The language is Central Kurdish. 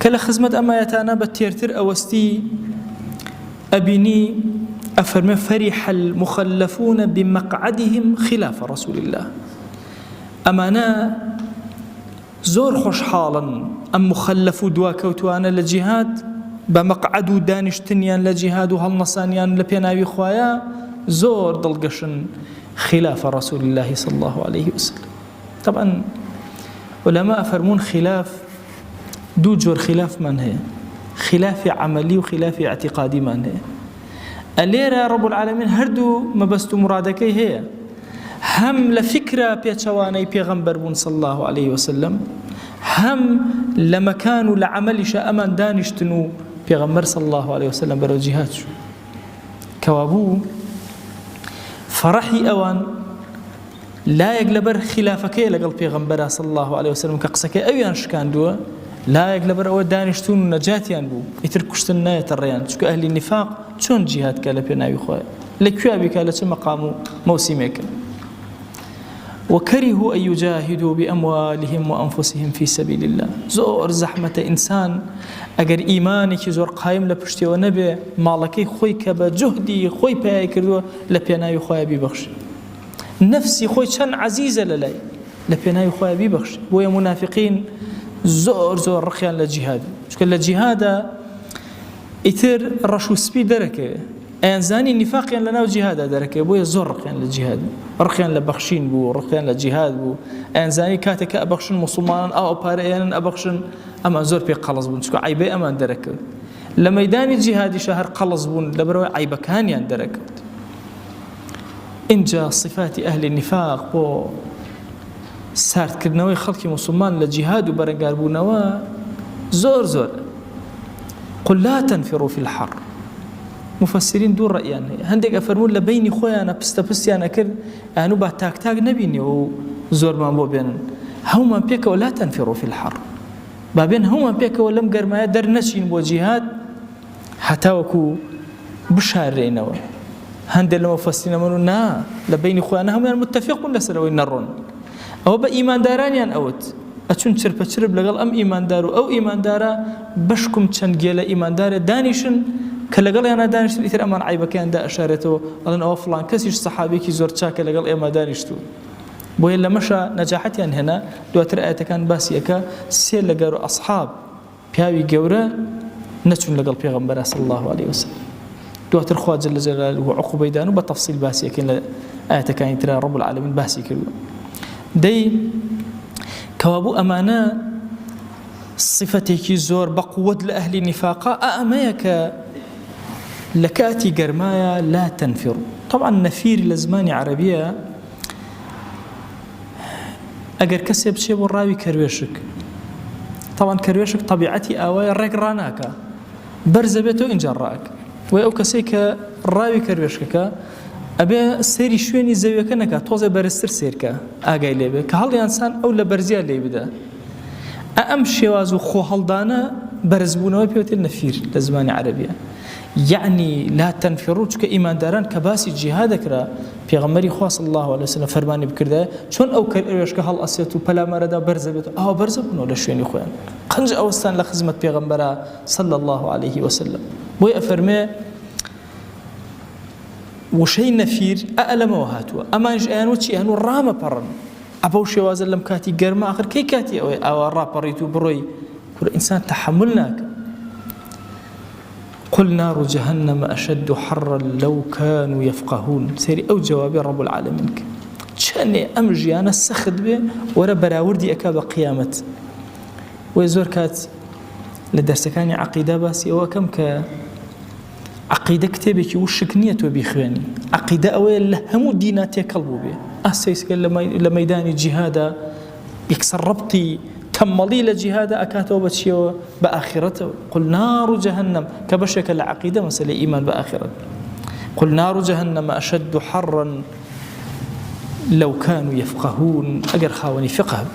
كلا خزمت أما يتانا بتيرتر أوستي أبني أفرم فرح المخلفون بمقعدهم خلاف رسول الله أمانا زور خوش حالا أم مخلف دواكوتوانا لجهاد بمقعد دانشتنيان لجهاد وهالنصانيان لبيناوي خوايا زور دلقشن خلاف رسول الله صلى الله عليه وسلم. طبعا علماء فرمون خلاف دو جور خلاف من هي خلاف عملي وخلاف اعتقادي من هي الليرة رب العالمين هردو مبستو مرادكي هي هم لفكرة بيتشواني بيغمبر بون صلى الله عليه وسلم هم لمكانو لعمل أمان دانشتنو بيغمبر صلى الله عليه وسلم برو جهاد كوابو فرحي أوان لا يقلبر خلافك لقل بيغمبر صلى الله عليه وسلم كقسك أويان شكان دوا لا يقلبر أو دانشتون نجاتيان بو يتركشتنا يتريان شكو أهل النفاق شون جهاد كالا بيناوي خويا لكوا بكالا مقام موسمك وكرهوا أن يجاهدوا بأموالهم وأنفسهم في سبيل الله زور زحمة إنسان أجر إيمانك زور قائم لبشتي ونبي مالكي خوي كبا جهدي خوي باي كردو لبيناوي خويا ببخش نفسي خوي شن عزيزة للاي لبيناوي خويا ببخش ويا منافقين زور رخيان للجهاد شكل الجهاد إثر رشو سبي دركه أنزاني النفاق لنا وجهاد دركه بويا زور رخيان للجهاد رخيان لبخشين بو رخيان للجهاد بو أنزاني كاتك أبخشن مسلمان أو بارئيان أبخشن أما زور بي قلص بون شكو عيبه أمان دركه لميدان الجهاد شهر قلص بون لبروي عيبه كانيان دركه إنجا صفات أهل النفاق بو سارت كردنەوەی خەڵکی مسلمان لە جیهاد و بەرەنگاربوونەوە زۆر قل لا تنفروا في الحر مفسرين دوو ڕەئیان هەیە هەندێک ئەفەرمون لە بەینی خۆیانە پستە پستیانە کرد ئەنوو با تاک نەبینی و زۆرمان بۆ بێنن هەومان پێکەوە لا تنفروا في الحر با بێن هەومان پێکەوە لەم گەرمایە دەرنەچین بۆ جیهاد هەتاوەکو بشارێنەوە هەندێک لە مفسرین ئەمەن نا لە بەینی خۆیانە هەمویان متفق بوون لەسەرەوەی نەڕۆن أو بإيمان دارانيان أوت أتون شرب لقال أم إيمان دارو أو إيمان دارا بشكم تشنجيل إيمان دار دانيشن كلقال أنا دانشتو إثر أمان عيبة كان دا أشارته ألان أو فلان كسيش صحابي كي زور تشاك لقال إيما دانشتو بوهي لما مشى نجاحتي أن هنا دوات رأيت كان باسيكا سيل لقارو أصحاب بياوي قورة نتون لقال بيغمبر صلى الله عليه وسلم دوات الخوات جل جلاله وعقوبة دانو بتفصيل باسيكا آيات كان ترى رب العالمين باسيكا دي كوابو أمانة صفتك زور بقوة لأهل النفاق أأميك لكاتي قرمايا لا تنفر طبعا نفير لزمان عربية أجر كسب شيء والراوي كرويشك طبعا كرويشك طبيعتي أواي الرق راناك برزبته إن جراك ويأو كسيك الراوي كرويشك أبي سيري شويني زاوية كنكا توزي برستر سيركا آقاي ليبه كهال إنسان أو لبرزيا ليبدا أم شوازو خو هالدانا برزبونوا بيوت النفير لزمان عربية يعني لا تنفروا چونك إيمان داران كباسي جهادك را پیغمبری خوا صلى الله عليه وسلم فرماني بكرده چون أو كريش كهال أسيتو بلا مردا برزبتو برزبونو لشويني خوان قنج أوستان لخزمة پیغمبرا صلى الله عليه وسلم بوي أفرمي وشي نفير أألم وهاتوا أما إنجأنو تشي أنو رامة برن أبو شوازا لم كاتي قرما آخر كي كاتي أو رابريتو بروي كل إنسان تحملناك قل نار جهنم أشد حرا لو كانوا يفقهون سيري أو جوابي رب العالمين شأني أمجي أنا السخد به ورا براوردي أكاب قيامة ويزور كات لدرسكاني عقيدة باسي وكم عقيدة كتابك وشك نيته بيخواني عقيدة أول همو ديناتي كلبو به أسيس لميدان الجهاد يكسر ربطي كمالي لجهاد أكاته بتشيو بآخرته قل نار جهنم كبشك العقيدة مسألة إيمان بآخرة قل نار جهنم أشد حرا لو كانوا يفقهون أجر خاوني فقه